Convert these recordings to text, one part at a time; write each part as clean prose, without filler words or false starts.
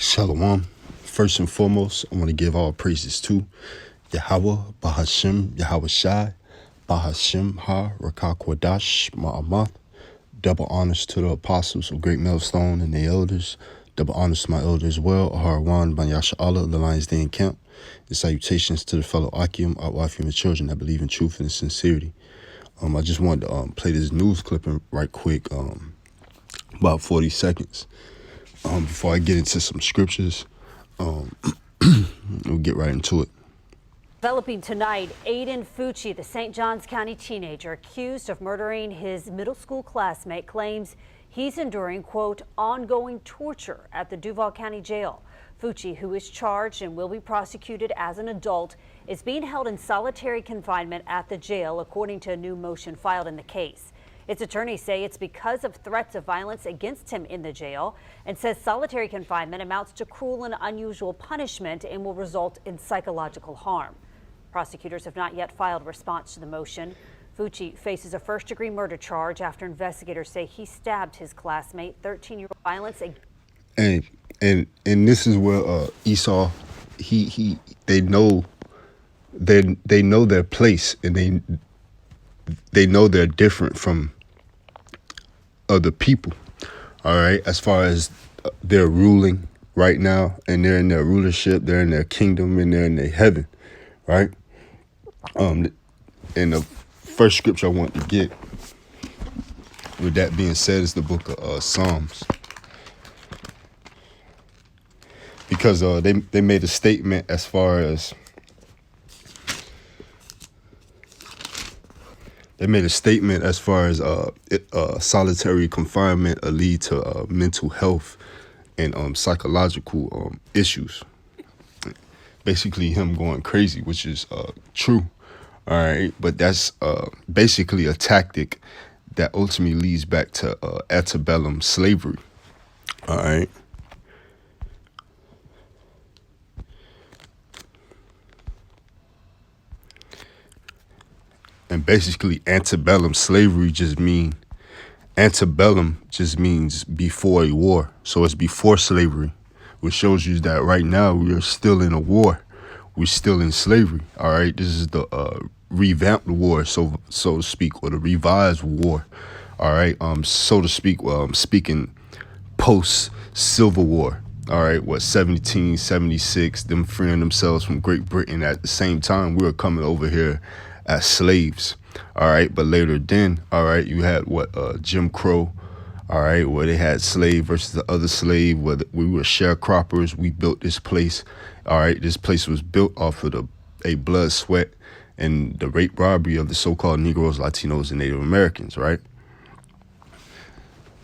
Shalom. First and foremost, I want to give all praises to Yahweh, Bahashem, Yahweh Shai, Bahashem Ha, Rakah Kwadash, Ma'amath. Double honors to the apostles of Great Millstone and the elders. Double honors to my elders as well, Harwan, Banyasha Allah, the Lions Den Camp. And salutations to the fellow Akim, our wife and the children that believe in truth and sincerity. I just wanted to play this news clipping right quick, about 40 seconds. Before I get into some scriptures, we'll get right into it. Developing tonight, Aiden Fucci, the St. Johns County teenager accused of murdering his middle school classmate, claims he's enduring, quote, ongoing torture at the Duval County Jail. Fucci, who is charged and will be prosecuted as an adult, is being held in solitary confinement at the jail, according to a new motion filed in the case. Its attorneys say it's because of threats of violence against him in the jail, and says solitary confinement amounts to cruel and unusual punishment and will result in psychological harm. Prosecutors have not yet filed a response to the motion. Fucci faces a first-degree murder charge after investigators say he stabbed his classmate. 13-year-old violence. And this is where Esau, they know their place, and they know they're different from other people. All right, as far as they're ruling right now, and they're in their rulership, they're in their kingdom, and they're in their heaven, right? And the first scripture I want to get, with that being said, is the book of Psalms, because they made a statement as far as solitary confinement lead to mental health and psychological issues. Basically, him going crazy, which is true. All right, but that's basically a tactic that ultimately leads back to Antebellum slavery. All right. And basically, antebellum slavery antebellum just means before a war. So it's before slavery, which shows you that right now we are still in a war. We're still in slavery. All right. This is the revamped war, so to speak, or the revised war. All right. So to speak, speaking post Civil War. All right. 1776, them freeing themselves from Great Britain. At the same time, we were coming over here as slaves. All right. But later then, all right, you had Jim Crow. All right, where they had slave versus the other slave, where we were sharecroppers. We built this place. All right, this place was built off of a blood, sweat, and the rape, robbery of the so-called Negroes, Latinos, and Native Americans, right?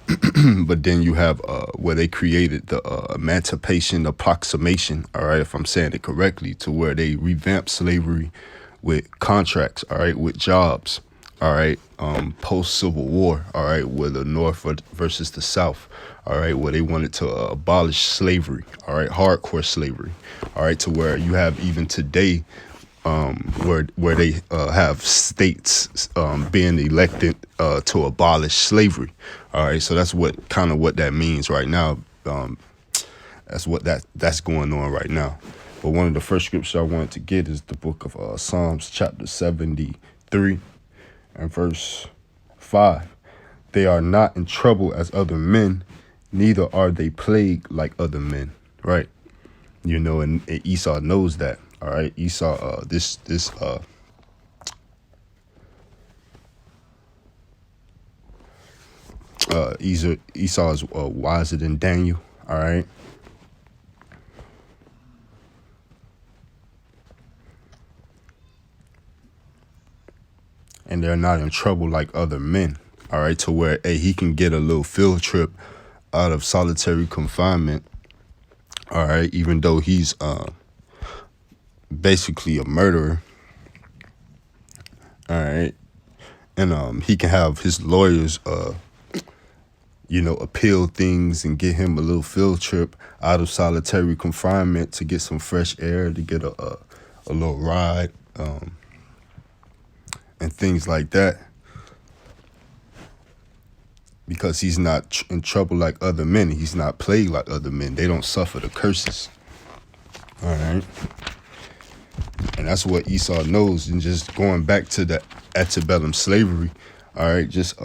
But then you have where they created the Emancipation Approximation, all right, if I'm saying it correctly, to where they revamped slavery with contracts, all right, with jobs. All right, post-Civil War, all right, where the North versus the South, all right, where they wanted to abolish slavery, all right, hardcore slavery, all right, to where you have even today, where they have states being elected to abolish slavery, all right, so that's what that means right now. That's going on right now. But one of the first scriptures I wanted to get is the book of Psalms, chapter 73. And verse 5, they are not in trouble as other men, neither are they plagued like other men, right? You know, and Esau knows that, all right? Esau, Esau is wiser than Daniel, all right? And they're not in trouble like other men, all right, to where he can get a little field trip out of solitary confinement, all right, even though he's basically a murderer, all right, and he can have his lawyers, appeal things and get him a little field trip out of solitary confinement to get some fresh air, to get a little ride, and things like that. because he's not in trouble like other men. He's not plagued like other men. They don't suffer the curses. All right. And that's what Esau knows. And just going back to the Antebellum slavery, all right, just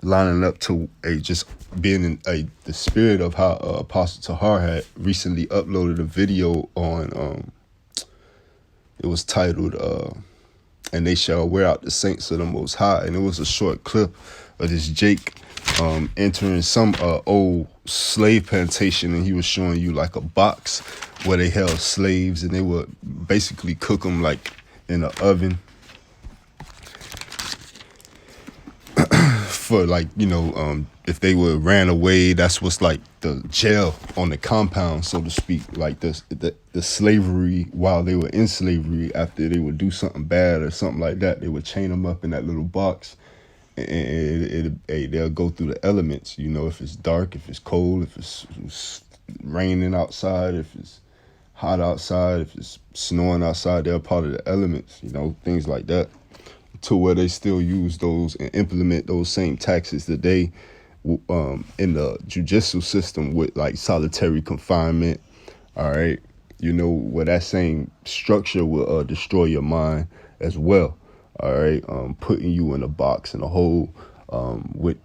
lining up to just being in the spirit of how Apostle Tahar had recently uploaded a video on, it was titled, and they shall wear out the saints of the Most High. And it was a short clip of this Jake entering some old slave plantation, and he was showing you like a box where they held slaves, and they would basically cook them like in an oven for like, if they would ran away, that's what's like the jail on the compound, so to speak, like the slavery while they were in slavery. After they would do something bad or something like that, they would chain them up in that little box, and they'll go through the elements, if it's dark, if it's cold, if it's raining outside, if it's hot outside, if it's snowing outside, they're part of the elements, things like that, to where they still use those and implement those same taxes today in the judicial system with like solitary confinement. All right. Where that same structure will destroy your mind as well. All right. Putting you in a box, in a hole, with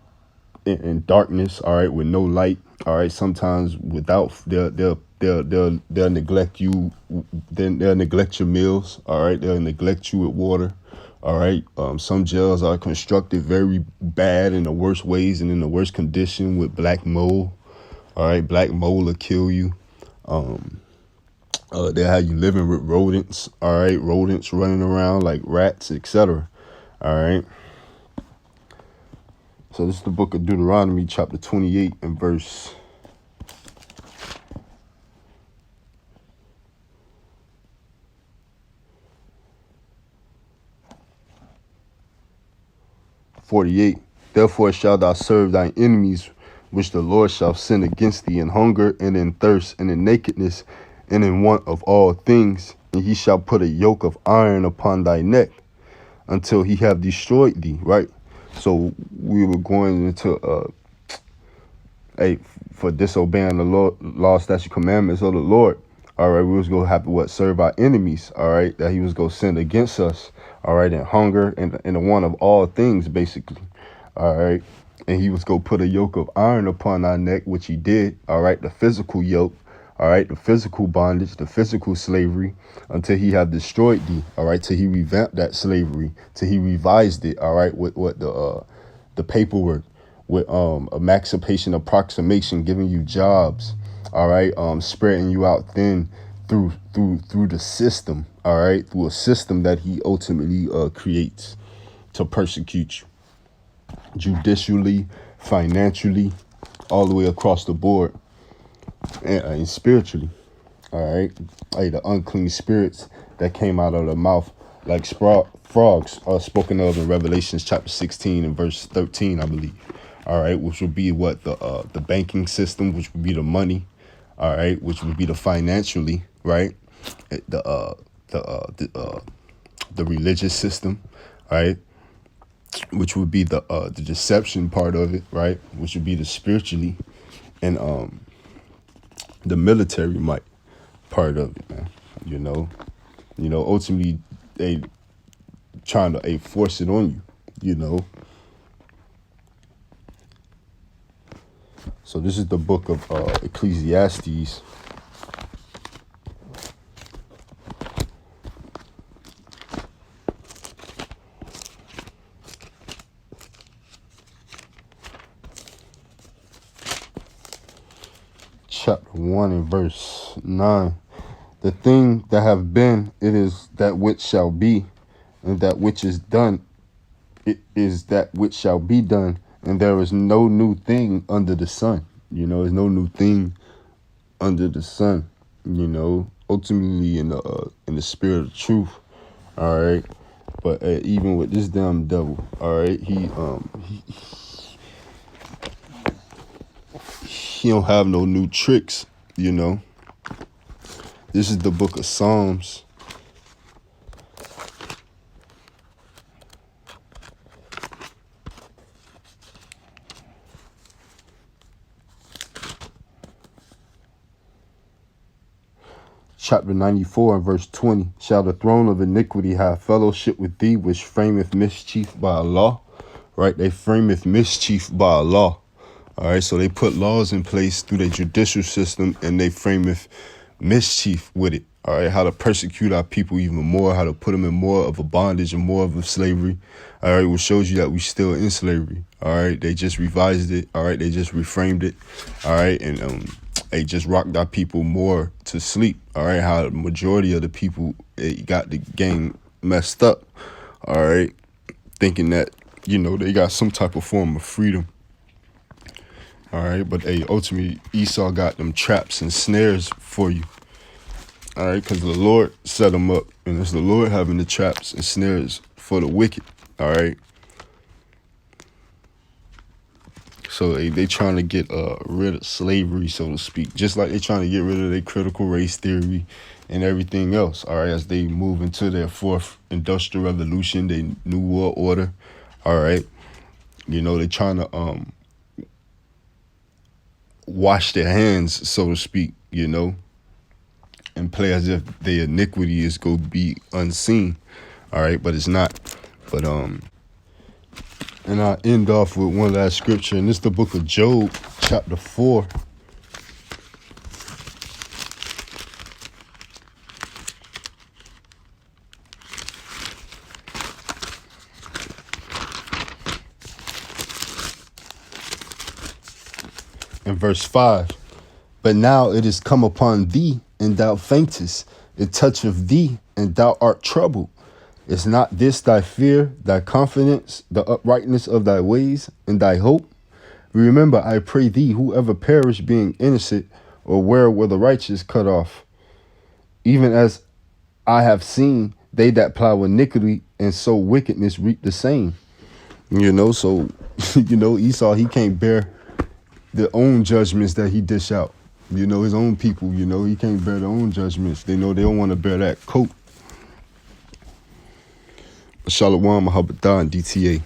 in darkness. All right. With no light. All right. Sometimes without they'll neglect you. Then they'll neglect your meals. All right. They'll neglect you with water. All right. Some jails are constructed very bad in the worst ways and in the worst condition with black mold. All right. Black mold will kill you. They'll have you living with rodents. All right. Rodents running around like rats, etc. All right. So this is the book of Deuteronomy, chapter 28 and verse 48. Therefore shalt thou serve thine enemies, which the Lord shall send against thee in hunger and in thirst and in nakedness and in want of all things. And he shall put a yoke of iron upon thy neck until he have destroyed thee. Right. So we were going into for disobeying the law, statute, commandments of the Lord. All right, we was gonna have to serve our enemies. All right, that he was gonna send against us. All right, and hunger and the one of all things, basically. All right, and he was gonna put a yoke of iron upon our neck, which he did. All right, the physical yoke. All right, the physical bondage, the physical slavery, until he have destroyed thee. All right, till he revamped that slavery, till he revised it. All right, with what the paperwork, with emancipation, approximation, giving you jobs. All right, spreading you out thin through the system. All right, through a system that he ultimately creates to persecute you, judicially, financially, all the way across the board, and spiritually. All right, the unclean spirits that came out of the mouth like frogs are spoken of in Revelations chapter 16 and verse 13, I believe. All right, which would be what the banking system, which would be the money. All right, which would be the financially, right? The religious system, right? Which would be the deception part of it, right? Which would be the spiritually, and the military might part of it, man. Ultimately they trying to force it on you, So this is the book of Ecclesiastes. Chapter 1 and verse 9. The thing that have been, it is that which shall be, and that which is done, it is that which shall be done. And there is no new thing under the sun. There's no new thing under the sun. Ultimately in the spirit of truth. All right, but even with this damn devil, all right, he don't have no new tricks. This is the book of Psalms. chapter 94 and verse 20. Shall the throne of iniquity have fellowship with thee, which frameth mischief by a law? Right? They frameth mischief by a law. All right, so they put laws in place through the judicial system, and they frameth mischief with it. All right, how to persecute our people even more, how to put them in more of a bondage and more of a slavery. All right, which shows you that we still in slavery. All right, they just revised it. All right, they just reframed it. All right, and they just rocked our people more to sleep. All right, how the majority of the people got the game messed up. All right, thinking that, you know, they got some type of form of freedom. All right, but ultimately Esau got them traps and snares for you. All right, because the Lord set them up, and it's the Lord having the traps and snares for the wicked. All right. So they trying to get rid of slavery, so to speak, just like they trying to get rid of their critical race theory and everything else. All right, as they move into their fourth industrial revolution, their new world order. All right, you know, they trying to wash their hands, so to speak, you know, and play as if their iniquity is going to be unseen. All right, but it's not. But and I end off with one last scripture, and it's the book of Job, chapter 4. In verse 5. But now it is come upon thee, and thou faintest. It toucheth thee, and thou art troubled. Is not this thy fear, thy confidence, the uprightness of thy ways, and thy hope? Remember, I pray thee, whoever perish being innocent, or where were the righteous cut off? Even as I have seen, they that plow iniquity and sow wickedness reap the same. You know, so, you know, Esau, he can't bear their own judgments that he dish out. You know, his own people, you know, he can't bear their own judgments. They know they don't want to bear that coat. Shalom, Mahabadah, and DTA.